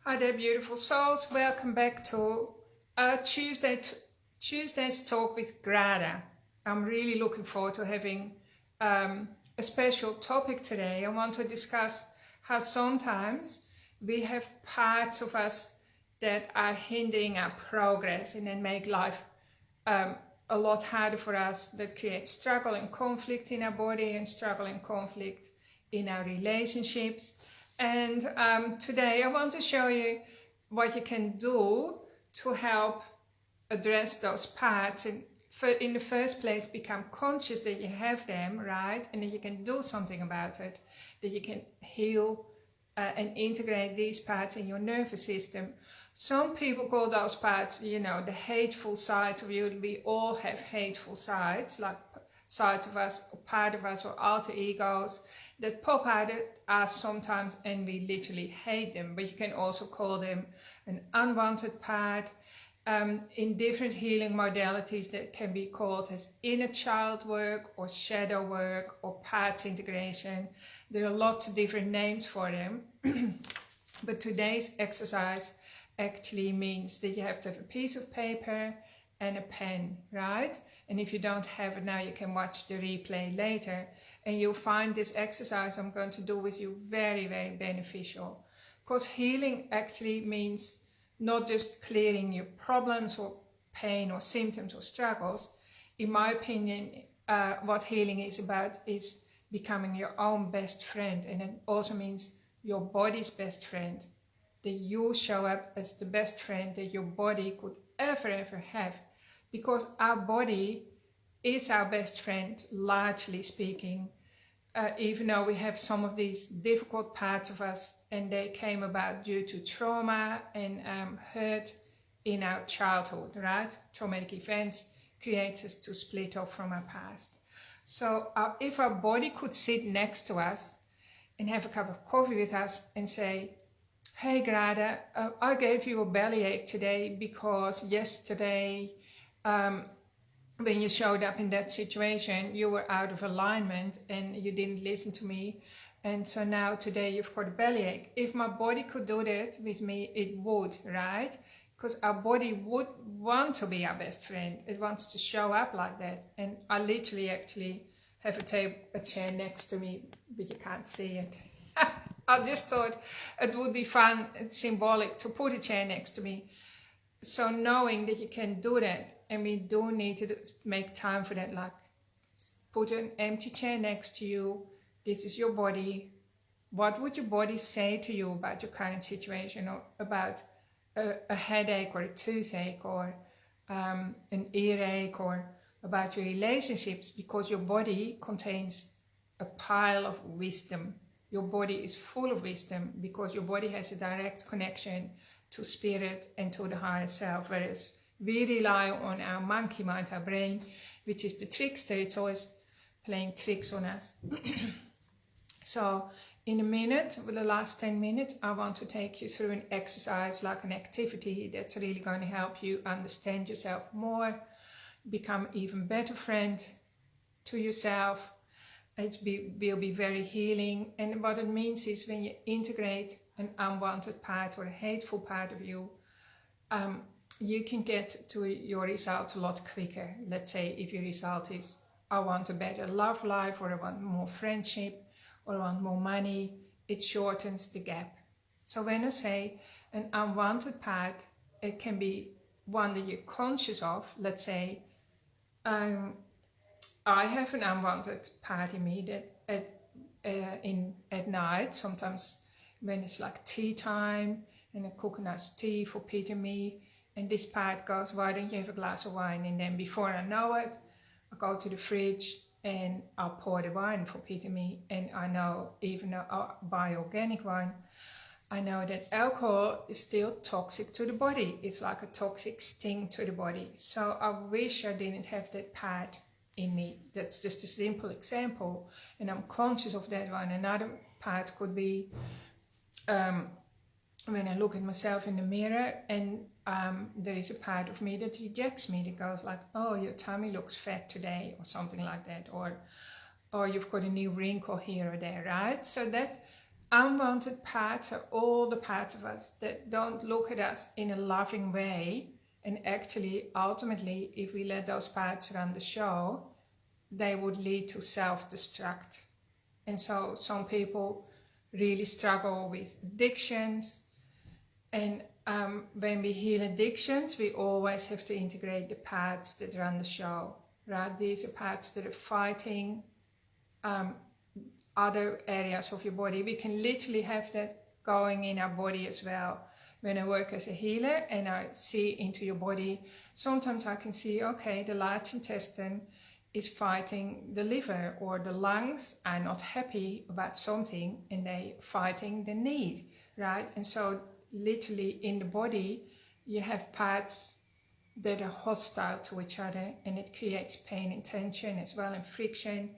Hi there, beautiful souls. Welcome back to Tuesday's talk with Grada. I'm really looking forward to having a special topic today. I want to discuss how sometimes we have parts of us that are hindering our progress and then make life a lot harder for us, that creates struggle and conflict in our body and struggle and conflict in our relationships. And today I want to show you what you can do to help address those parts and in the first place become conscious that you have them, right? And that you can do something about it, that you can heal and integrate these parts in your nervous system. Some people call those parts, you know, the hateful sides of you. We all have hateful sides, like sides of us, or part of us, or alter egos that pop out at us sometimes, and we literally hate them. But you can also call them an unwanted part. In different healing modalities, that can be called as inner child work or shadow work or parts integration. There are lots of different names for them. But today's exercise actually means that you have to have a piece of paper and a pen, right? And if you don't have it now, you can watch the replay later, and you'll find this exercise I'm going to do with you very, very beneficial. Because healing actually means not just clearing your problems or pain or symptoms or struggles. In my opinion, what healing is about is becoming your own best friend, and it also means your body's best friend, that you show up as the best friend that your body could ever have. Because our body is our best friend, largely speaking, even though we have some of these difficult parts of us, and they came about due to trauma and hurt in our childhood, right? Traumatic events creates us to split off from our past. So if our body could sit next to us and have a cup of coffee with us and say, hey Grada, I gave you a bellyache today because yesterday when you showed up in that situation, you were out of alignment and you didn't listen to me. And so now today you've got a bellyache. If my body could do that with me, it would, right? Because our body would want to be our best friend. It wants to show up like that. And I literally actually have a chair next to me, but you can't see it. I just thought it would be fun and symbolic to put a chair next to me. So knowing that you can do that, and we do need to make time for that, like put an empty chair next to you. This is your body. What would your body say to you about your current situation, or about a headache or a toothache or an earache, or about your relationships? Because your body contains a pile of wisdom. Your body is full of wisdom because your body has a direct connection to spirit and to the higher self, whereas we rely on our monkey mind, our brain, which is the trickster. It's always playing tricks on us. So in a minute, with the last 10 minutes, I want to take you through an exercise, like an activity that's really going to help you understand yourself more, become even better friend to yourself. It will be very healing. And what it means is when you integrate an unwanted part or a hateful part of you, you can get to your results a lot quicker. Let's say if your result is, I want a better love life, or I want more friendship, or I want more money, it shortens the gap. So when I say an unwanted part, it can be one that you're conscious of. Let's say I have an unwanted part in me that at night, sometimes when it's like tea time and I cook a nice tea for Pete and me, and this part goes, why don't you have a glass of wine? And then before I know it, I go to the fridge and I'll pour the wine for Pete and me. And I know, even though I buy organic wine, I know that alcohol is still toxic to the body. It's like a toxic sting to the body. So I wish I didn't have that part in me. That's just a simple example, and I'm conscious of that one. Another part could be when I look at myself in the mirror and there is a part of me that rejects me, that goes like, oh, your tummy looks fat today, or something like that, or you've got a new wrinkle here or there, right? So that Unwanted parts are all the parts of us that don't look at us in a loving way, and actually, ultimately, if we let those parts run the show, they would lead to self-destruct. And so some people really struggle with addictions, and when we heal addictions, we always have to integrate the parts that run the show, right? These are parts that are fighting other areas of your body. We can literally have that going in our body as well. When I work as a healer and I see into your body, sometimes I can see, okay, the large intestine is fighting the liver, or the lungs are not happy about something and they fighting the need, right? And so literally in the body, you have parts that are hostile to each other, and it creates pain and tension as well, and friction.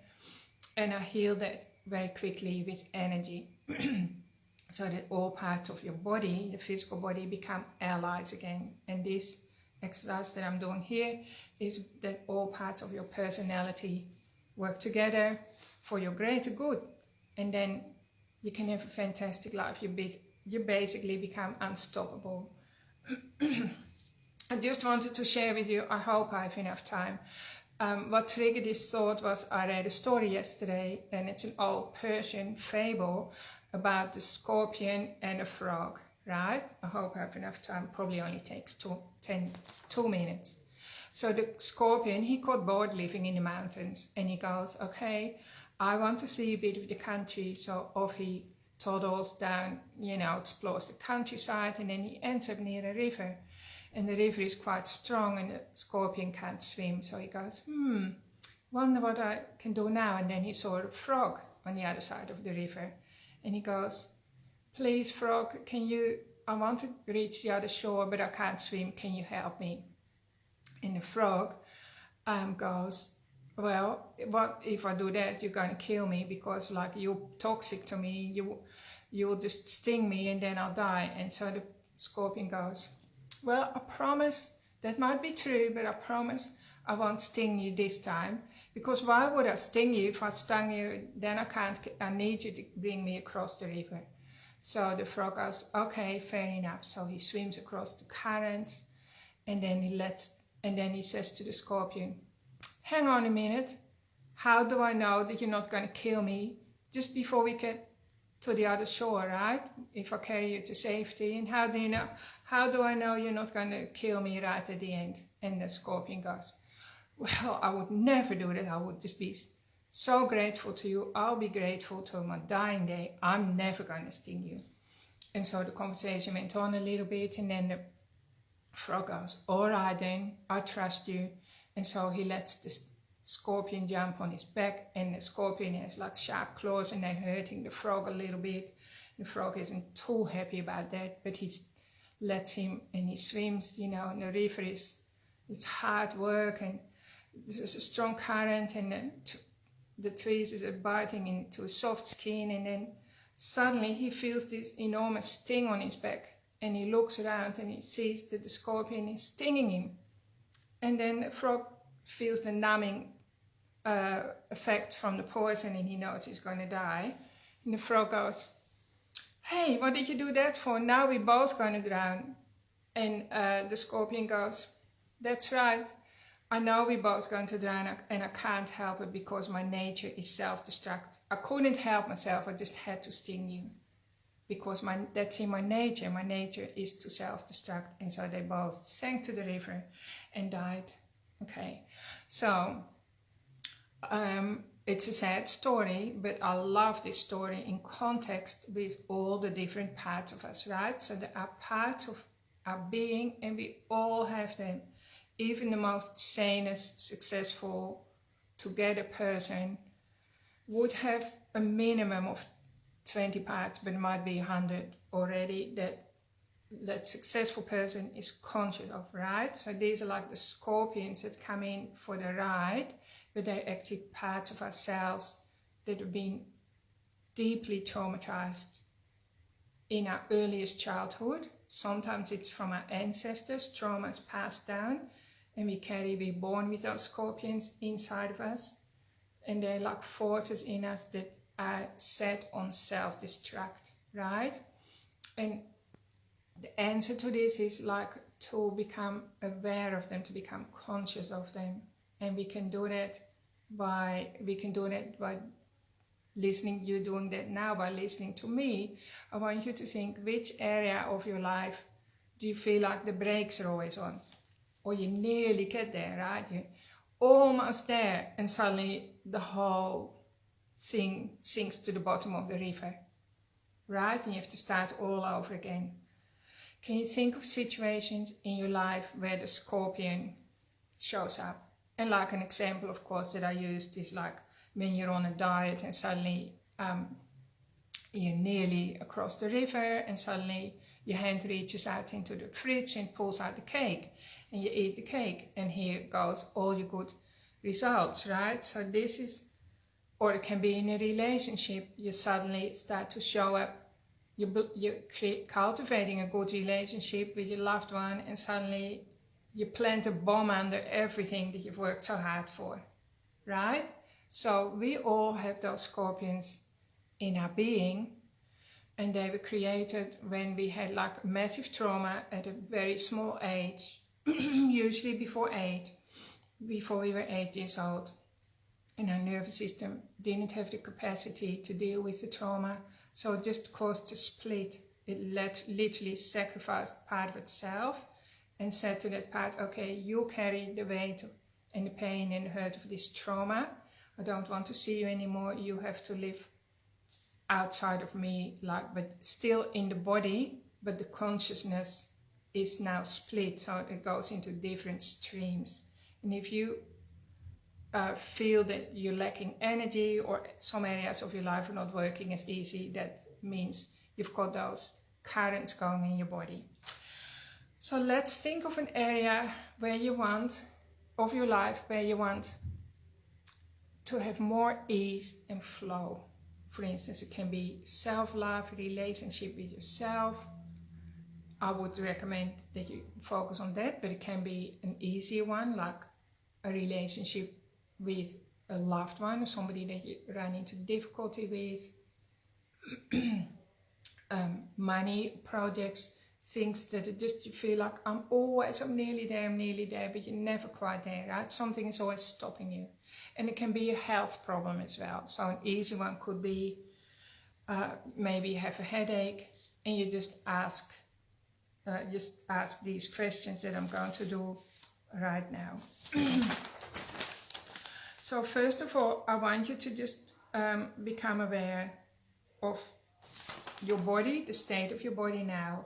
And I heal that very quickly with energy. So that all parts of your body, the physical body, become allies again. And this exercise that I'm doing here is that all parts of your personality work together for your greater good. And then you can have a fantastic life. You basically become unstoppable. I just wanted to share with you, I hope I have enough time. What triggered this thought was, I read a story yesterday, and it's an old Persian fable about the scorpion and a frog, right? I hope I have enough time, probably only takes 2 minutes. So the scorpion, he got bored living in the mountains, and he goes, okay, I want to see a bit of the country. So off he toddles down, explores the countryside, and then he ends up near a river. And the river is quite strong, and the scorpion can't swim. So he goes, wonder what I can do now. And then he saw a frog on the other side of the river. And he goes, please, frog, I want to reach the other shore, but I can't swim. Can you help me? And the frog goes, well, what if I do that? You're going to kill me, because you're toxic to me. You'll just sting me and then I'll die. And so the scorpion goes, well, I promise, that might be true, but I promise I won't sting you this time. Because why would I sting you? If I stung you, then I need you to bring me across the river. So the frog goes, okay, fair enough. So he swims across the currents, and then he says to the scorpion, hang on a minute, how do I know that you're not going to kill me just before we get to the other shore, right? If I carry you to safety, and how do I know you're not going to kill me right at the end? And the scorpion goes, well, I would never do that. I would just be so grateful to you. I'll be grateful till my dying day. I'm never going to sting you. And so the conversation went on a little bit, and then the frog goes, all right then, I trust you. And so he lets the scorpion jump on his back, and the scorpion has sharp claws, and they're hurting the frog a little bit. The frog isn't too happy about that, but he lets him, and he swims, and the river it's hard work, and there's a strong current, and the trees are biting into a soft skin, and then suddenly he feels this enormous sting on his back, and he looks around and he sees that the scorpion is stinging him. And then the frog feels the numbing effect from the poison, and he knows he's going to die. And the frog goes, hey, what did you do that for? Now we're both going to drown. And the scorpion goes, that's right. I know we're both going to drown, and I can't help it because my nature is self-destruct. I couldn't help myself. I just had to sting you because that's in my nature. My nature is to self-destruct. And so they both sank to the river and died. Okay, so it's a sad story, but I love this story in context with all the different parts of us, right? So there are parts of our being, and we all have them. Even the most sanest, successful, together person would have a minimum of 20 parts, but it might be 100 already that successful person is conscious of, right? So these are like the scorpions that come in for the ride, but they're actually parts of ourselves that have been deeply traumatized in our earliest childhood. Sometimes it's from our ancestors, trauma is passed down, and we're born with those scorpions inside of us, and they're like forces in us that are set on self-destruct. right? And the answer to this is like to become aware of them, to become conscious of them. And we can do that by listening. You're doing that now by listening to me. I want you to think, which area of your life do you feel like the brakes are always on? Or you nearly get there, right? You're almost there, and suddenly the whole thing sinks to the bottom of the river, right? And you have to start all over again. Can you think of situations in your life where the scorpion shows up? And like an example, of course, that I used is like when you're on a diet and suddenly you're nearly across the river, and suddenly your hand reaches out into the fridge and pulls out the cake, and you eat the cake, and here goes all your good results, right? So this is, or it can be in a relationship. You suddenly start to show up, you're cultivating a good relationship with your loved one, and suddenly you plant a bomb under everything that you've worked so hard for, right? So we all have those scorpions in our being, and they were created when we had like massive trauma at a very small age, usually before we were 8 years old. And our nervous system didn't have the capacity to deal with the trauma, so it just caused a split. It literally sacrificed part of itself and said to that part, okay, you carry the weight and the pain and the hurt of this trauma. I don't want to see you anymore. You have to live outside of me, like, but still in the body, but the consciousness is now split, so it goes into different streams. And if you feel that you're lacking energy, or some areas of your life are not working as easy, that means you've got those currents going in your body. So let's think of an area where you want, of your life, where you want to have more ease and flow. For instance, it can be self-love, relationship with yourself. I would recommend that you focus on that, but it can be an easier one, like a relationship with a loved one, or somebody that you run into difficulty with. Money, projects, things that it just, you feel like I'm nearly there, but you're never quite there, right? Something is always stopping you. And it can be a health problem as well. So an easy one could be maybe you have a headache, and you just ask these questions that I'm going to do right now. So first of all, I want you to just become aware of your body, the state of your body now,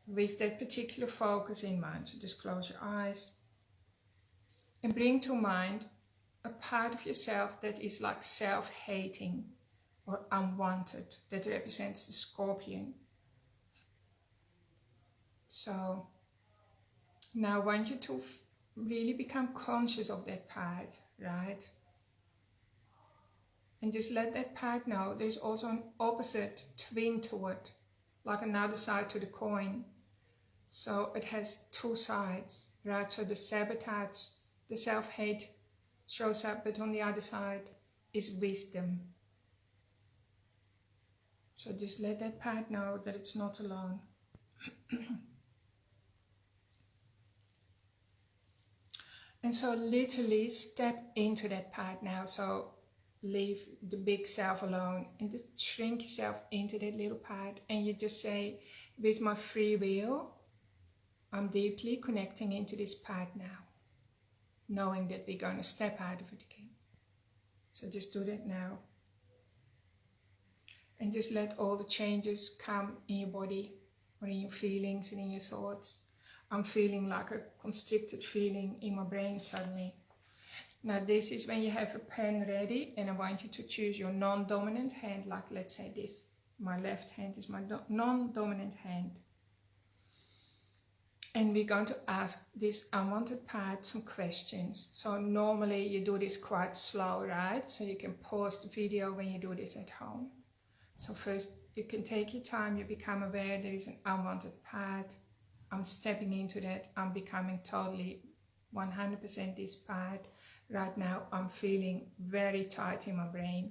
with that particular focus in mind. So just close your eyes and bring to mind a part of yourself that is like self-hating or unwanted, that represents the scorpion. So now I want you to really become conscious of that part, right? And just let that part know there's also an opposite twin to it, like another side to the coin. So it has two sides, right? So the sabotage, the self-hate shows up, but on the other side is wisdom. So just let that part know that it's not alone. And so literally step into that part now. So leave the big self alone and just shrink yourself into that little part. And you just say, with my free will, I'm deeply connecting into this part now, knowing that we're going to step out of it again. So just do that now. And just let all the changes come in your body, or in your feelings and in your thoughts. I'm feeling like a constricted feeling in my brain suddenly. Now this is when you have a pen ready, and I want you to choose your non-dominant hand, like let's say this. My left hand is my non-dominant hand. And we're going to ask this unwanted part some questions. So normally you do this quite slow, right? So you can pause the video when you do this at home. So first you can take your time, you become aware there is an unwanted part. I'm stepping into that, I'm becoming totally 100% this part. Right now I'm feeling very tight in my brain.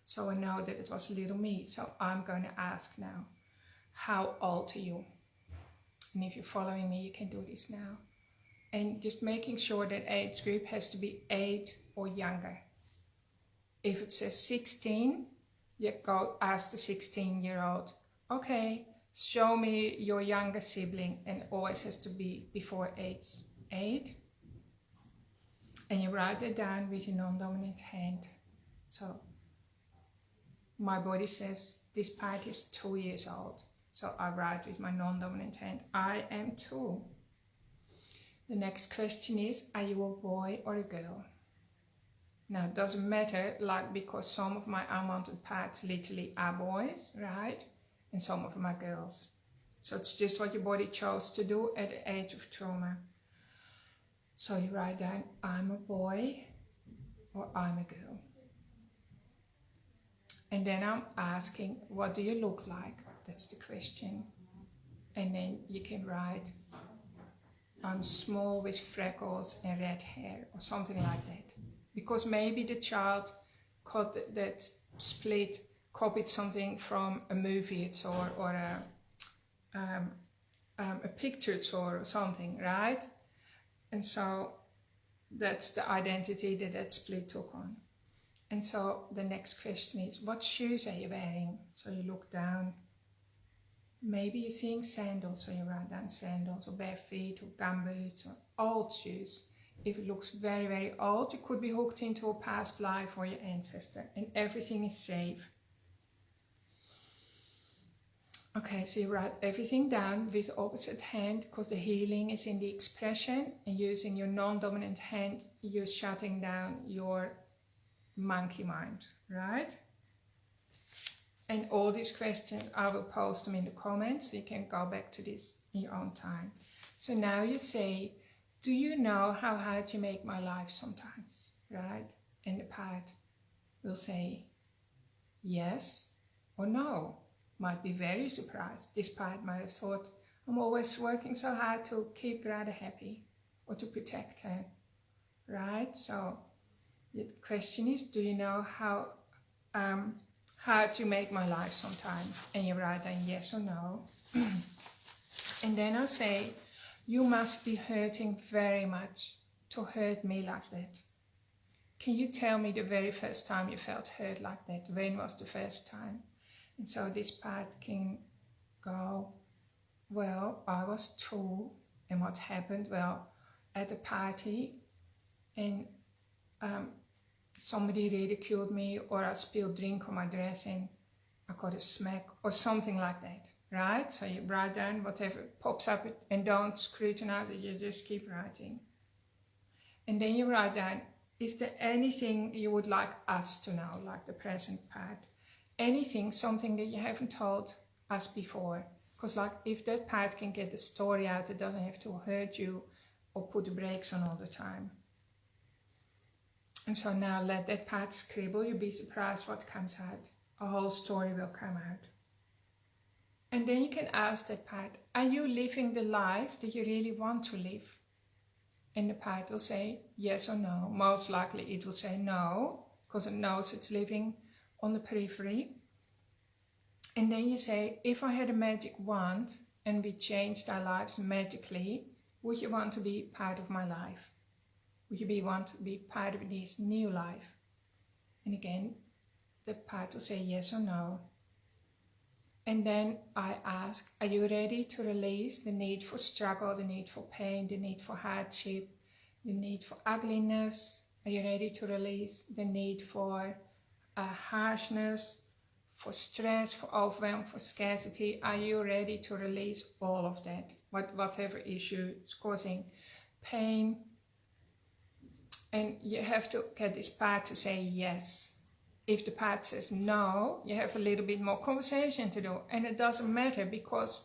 So I know that it was little me. So I'm going to ask now, how old are you? And if you're following me, you can do this now. And just making sure that age group has to be 8 or younger. If it says 16, you go ask the 16-year-old, okay, show me your younger sibling, and always has to be before age 8. And you write it down with your non-dominant hand. So my body says this part is 2 years old. So I write with my non-dominant hand, I am 2. The next question is, are you a boy or a girl? Now it doesn't matter, like, because some of my unwanted parts literally are boys, right? And some of them are girls. So it's just what your body chose to do at the age of trauma. So you write down, I'm a boy or I'm a girl. And then I'm asking, what do you look like? That's the question. And then you can write, I'm small with freckles and red hair, or something like that. Because maybe the child that split copied something from a movie or a picture or something, right? And so that's the identity that split took on. And so the next question is, what shoes are you wearing? So you look down. Maybe you're seeing sandals, so you write down sandals, or bare feet, or gumboots, or old shoes. If it looks very, very old, you could be hooked into a past life or your ancestor, and everything is safe. Okay, so you write everything down with the opposite hand, because the healing is in the expression, and using your non-dominant hand, you're shutting down your monkey mind, right? And all these questions, I will post them in the comments, so you can go back to this in your own time. So now you say, do you know how hard you make my life sometimes, right? And the part will say yes or no. Might be very surprised. This part might have thought, I'm always working so hard to keep Radha happy or to protect her, right? So the question is, do you know how hard you make my life sometimes? And you write down yes or no. And then I'll say, you must be hurting very much to hurt me like that. Can you tell me the very first time you felt hurt like that? When was the first time? And so this part can go, well, I was 2, and what happened? Well, at a party, and somebody ridiculed me, or I spilled drink on my dress and I got a smack, or something like that, right? So you write down whatever pops up, and don't scrutinize it, you just keep writing. And then you write down, is there anything you would like us to know, like the present part? Anything, something that you haven't told us before. Because like, if that part can get the story out, it doesn't have to hurt you or put the brakes on all the time. And so now let that part scribble. You'll be surprised what comes out. A whole story will come out. And then you can ask that part, are you living the life that you really want to live? And the part will say yes or no. Most likely it will say no, because it knows it's living on the periphery. And then you say, if I had a magic wand and we changed our lives magically, would you want to be part of my life? Would you want to be part of this new life? And again, the part will say yes or no. And then I ask, are you ready to release the need for struggle, the need for pain, the need for hardship, the need for ugliness? Are you ready to release the need for harshness, for stress, for overwhelm, for scarcity? Are you ready to release all of that? Whatever issue is causing pain. And you have to get this part to say yes. If the part says no, you have a little bit more conversation to do. And it doesn't matter, because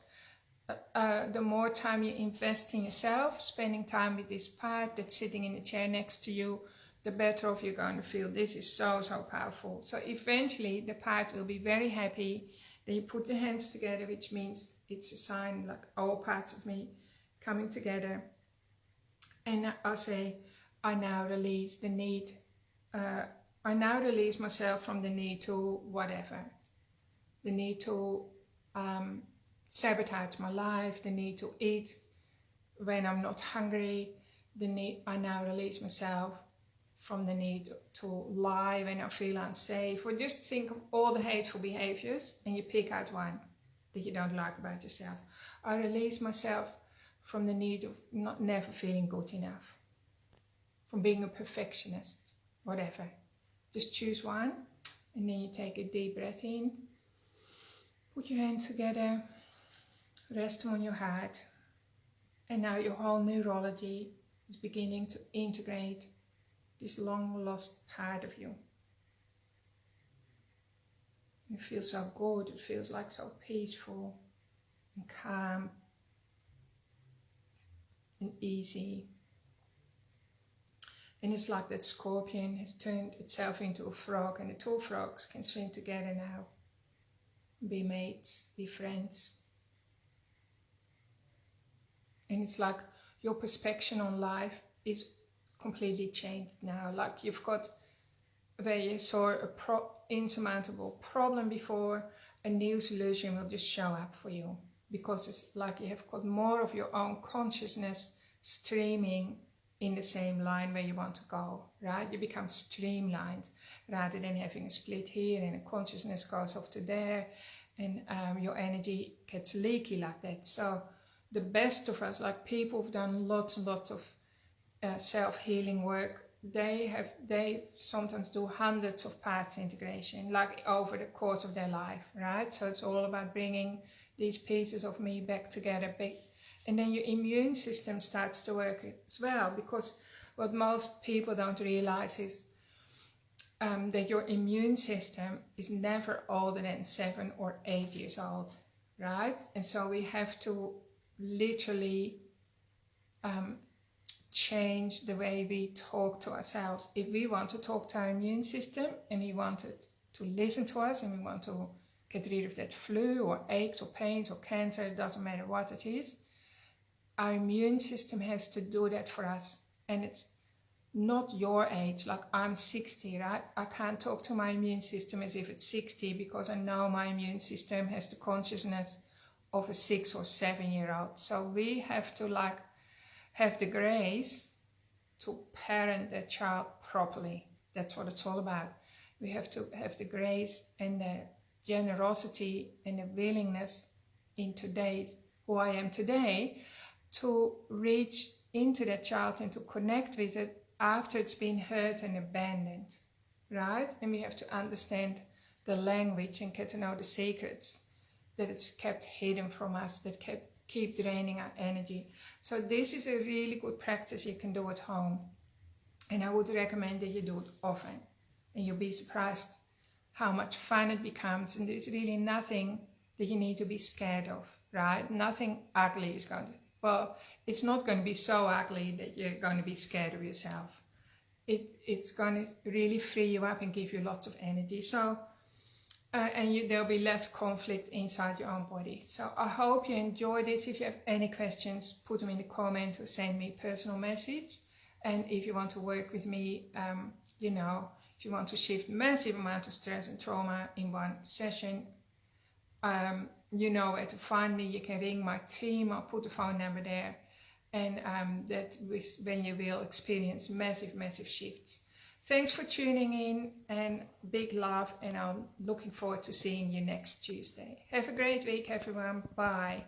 the more time you invest in yourself, spending time with this part that's sitting in the chair next to you, the better off you're going to feel. This is so, so powerful. So eventually the part will be very happy. Then you put the hands together, which means it's a sign like all parts of me coming together. And I'll say, I now release the need I now release myself from the need to whatever, the need to sabotage my life, the need to eat when I'm not hungry, I now release myself from the need to lie when I feel unsafe, or just think of all the hateful behaviors and you pick out one that you don't like about yourself. I release myself from the need of never feeling good enough, from being a perfectionist, whatever. Just choose one, and then you take a deep breath in, put your hands together, rest them on your heart, and now your whole neurology is beginning to integrate this long lost part of you. It feels so good, it feels like so peaceful and calm and easy. And it's like that scorpion has turned itself into a frog, and the two frogs can swim together now, be mates, be friends. And it's like your perspective on life is completely changed now. Like you've got, where you saw a insurmountable problem before, a new solution will just show up for you, because it's like you have got more of your own consciousness streaming in the same line where you want to go, right? You become streamlined rather than having a split here and a consciousness goes off to there, and your energy gets leaky like that. So the best of us, like people who've done lots and lots of self-healing work, they sometimes do hundreds of parts integration, like over the course of their life, right? So it's all about bringing these pieces of me back together, and then your immune system starts to work as well, because what most people don't realize is that your immune system is never older than 7 or 8 years old, right? And so we have to literally change the way we talk to ourselves. If we want to talk to our immune system and we want it to listen to us, and we want to get rid of that flu or aches or pains or cancer, it doesn't matter what it is, our immune system has to do that for us. And it's not your age. Like I'm 60, right? I can't talk to my immune system as if it's 60, because I know my immune system has the consciousness of a 6 or 7 year old. So we have to like have the grace to parent that child properly. That's what it's all about. We have to have the grace and the generosity and the willingness in today's, who I am today, to reach into that child and to connect with it after it's been hurt and abandoned, right? And we have to understand the language and get to know the secrets that it's kept hidden from us, that keep draining our energy. So this is a really good practice you can do at home, and I would recommend that you do it often, and you'll be surprised how much fun it becomes. And there's really nothing that you need to be scared of, right? Nothing ugly is going to, well, it's not going to be so ugly that you're going to be scared of yourself. It's going to really free you up and give you lots of energy. So and there'll be less conflict inside your own body. So I hope you enjoyed this. If you have any questions, put them in the comment or send me a personal message. And if you want to work with me, you know, if you want to shift massive amount of stress and trauma in one session, you know where to find me. You can ring my team. I'll put the phone number there. And when you will experience massive, massive shifts. Thanks for tuning in, and big love, and I'm looking forward to seeing you next Tuesday. Have a great week, everyone. Bye.